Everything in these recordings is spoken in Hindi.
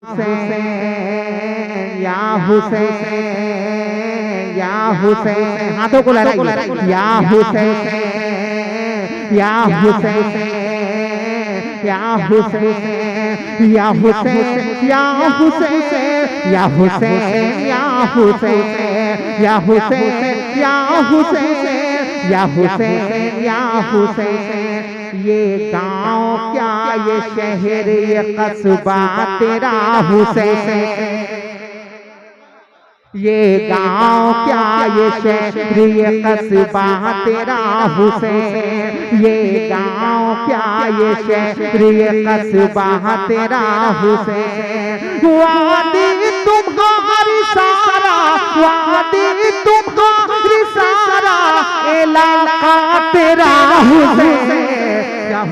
हुसैन या हुसैन या हुसैन, हाथों को लहराइए, या हुसैन या हुसैन या हुसैन या हुसैन या हुसैन या हुसैन या हुसैन या हुसैन या हुसैन या हुसैन या हुसैन। ये गांव क्या ये शहर ये कस्बा तेरा हुसैन, ये गांव क्या ये शहर ये कस्बा तेरा हुसैन, ये गांव क्या ये शहर ये कस्बा तेरा हुसैन। वादी तुम्हारी सारा, वादी तुम्हारी सारा इलाका तेरा हुसैन या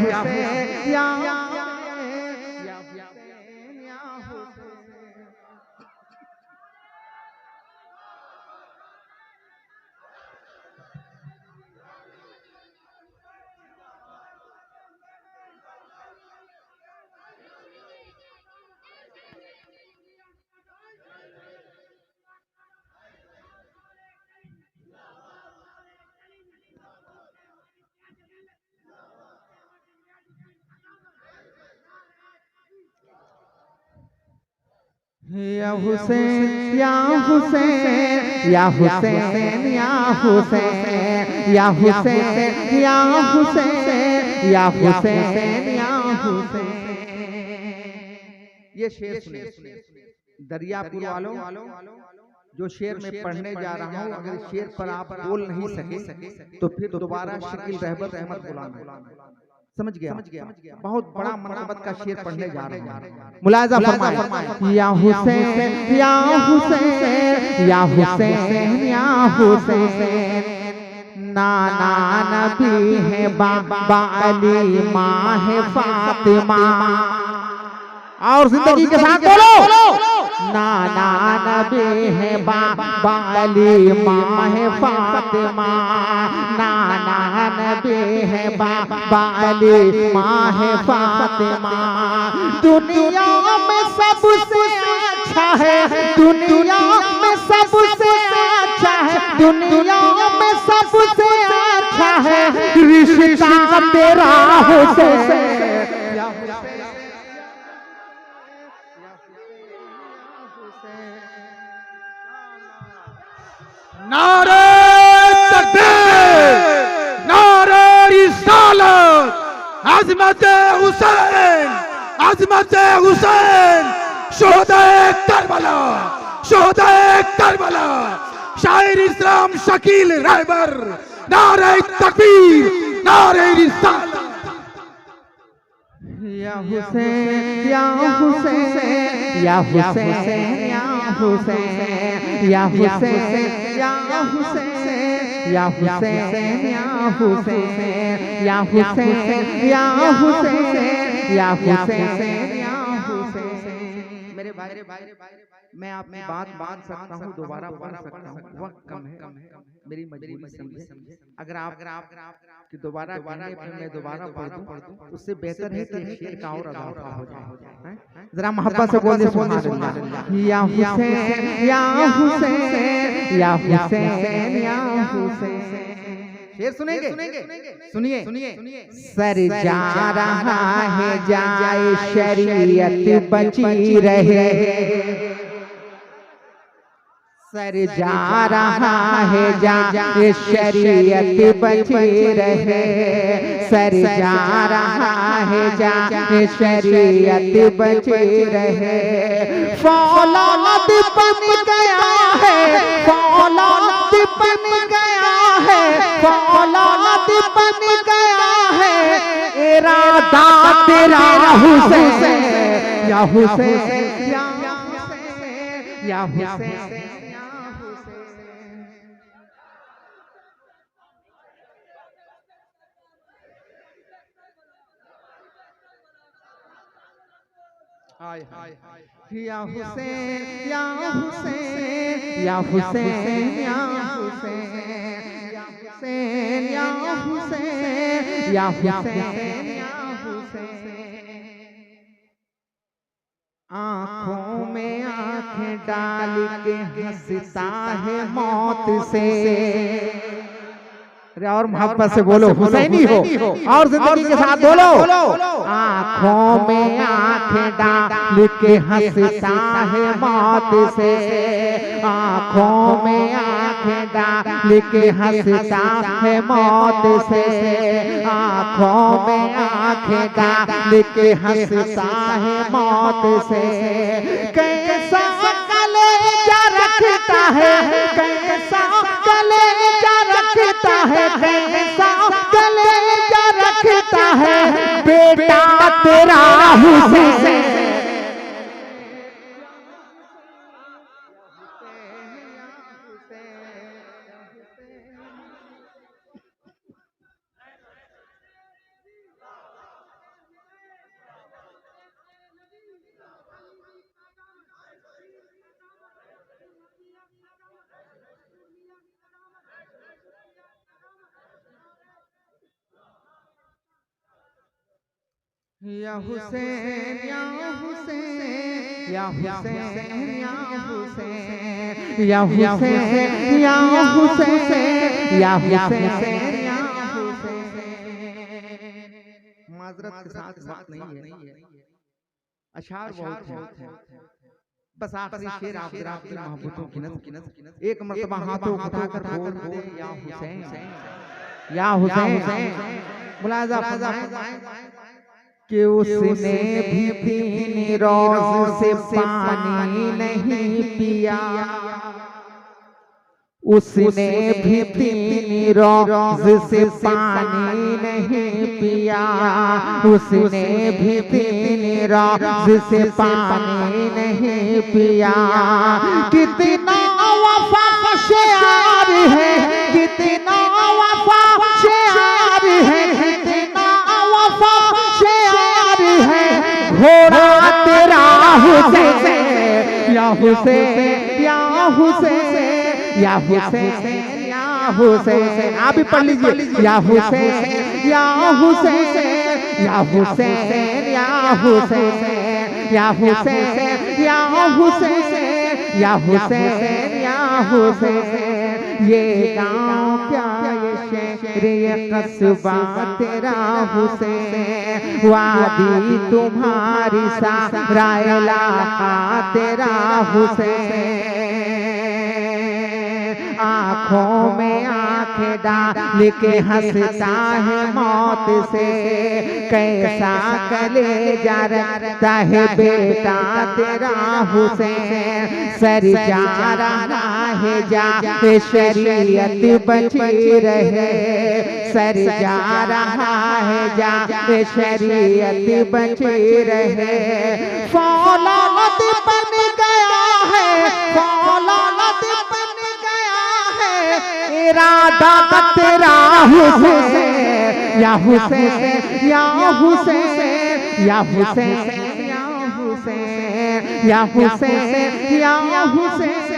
हुसैन या हुसैन या हुसैन या हुसैन या हुसैन या हुसैन या हुसैन या हुसैन या हुसैन। ये शेर सुने दरियापुर वालों, जो शेर में पढ़ने जा रहा हूँ, अगर शेर पर आप बोल नहीं सके तो फिर दोबारा शकील रहबर अहमद बुलाना। समझ गया? बहुत बड़ा मनकबत का शेर पढ़ने जा रहे हैं, मुलाजा फरमाए। या हुसैन या हुसैन या हुसैन या हुसैन, नाना नबी है बाबा अली माँ है फातिमा। और जिंदगी के साथ बोलो, नाना नबी है बाबा अली माँ है फातिमा, नाना नबी है बाबा अली माँ है फातिमा। दुनिया में सबसे अच्छा है, दुनिया में सबसे अच्छा है, दुनिया में सबसे अच्छा है रिश्ता तेरा हुसैन। नारे तकबीर, नारे रिसालत, अज़मत हुसैन, अज़मत हुसैन, शोहदाए करबला, शोहदाए करबला, शायर इस्लाम शकील रहबर, नारे तकबीर, नारे रिसालत। या हुसैन या हुसैन या हुसैन या हुसैन या हुसैन या हुसैन या हुसैन या हुसैन या हुसैन या हुसैन या हुसैन या हुसैन। मेरे भाई मैं अपनी बात मान सकता हूँ, दोबारा पढ़ सकता हूँ, वक्त कम है, मेरी मजबूरी समझे। अगर आप कि दोबारा कहने पे मैं दोबारा पढ़ दूं, उससे बेहतर है कि शेर का और अदाफा हो जाए। जरा मोहब्बत से बोलिए सुभान अल्लाह। या हुसैन या हुसैन या हुसैन या हुसैन। शेर सुनेंगे? सुनिए। सर जा रहा है जाए शरीयत बची रहे, सर जा रहा है जाए शरीयत बची रहे, सर जा रहा है जाए शरीयत बची रहे। फौलाद बन गया है, फौलाद बन गया है, फौलाद बन गया है इरादा तेरा हुसैन या हुसैन या हुसैन या हुसैन। या हुसैन या हुसैन या हुसैन या हुसैन या हुसैन या हुसैन या हुसैन। आँखों में आँखें डाल के हंसता है मौत से। अरे और मोहब्बत से बोलो, हुसैनी हो और जिंदगी के साथ बोलो। आँखों में आँखें डाल के हंसता है मौत से, आँखों में आँखें डाल के हंसता है मौत से, आँखों में आँखें डाल के हंसता है मौत से। कैसा कलेजा रखता है, कैसा कलेजा रखता है, कैसा कलेजा रखता है बेटा तेरा हुसैन। या हुसैन या हुसैन या हुसैन या हुसैन या हुसैन या हुसैन या हुसैन या हुसैन। माजरत के साथ बात नहीं है, अशार बहुत है। बस आखिरी शेर आप जरा अपनी मोहब्बतों की नज़र एक मर्तबा हाथों उठाकर बोल दे या हुसैन या हुसैन। मुलाजा कि उसने भी तीन रोज से पानी नहीं पिया, उसने भी तीन रोज से पानी नहीं पिया, उसने भी तीन रोज से पानी नहीं पिया। कितना वफा शार है, कितना वफा शार है, कितना वफा शार है घोड़ा तेरा हुसैन या हुसैन या हुसैन या हुसैन या हुसैन। आप भी पढ़ लीजिए या हुसैन या हुसैन या हुसैन या हुसैन या हुसैन या हुसैन या हुसैन या हुसैन। ये गाँव क्या ये शहर ये कस्बा तेरा हुसैन, वादी तुम्हारी सारा इलाका तेरा हुसैन। आँखों में आँखें डाल के हंसता है मौत से, कैसा कलेजा रखता है बेटा तेरा हुसैन। सर जा रहा है जा शरीयत बची रहे, सर जा रहा है जा शरीयत बची रहे। फौलाद बन गया है, फौलाद बन गया है इरादा तेरा हुसैन या हुसैन या हुसैन या हुसैन या हुसैन या हुसैन या हुसैन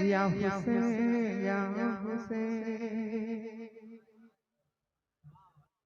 या हुसैन या हुसैन।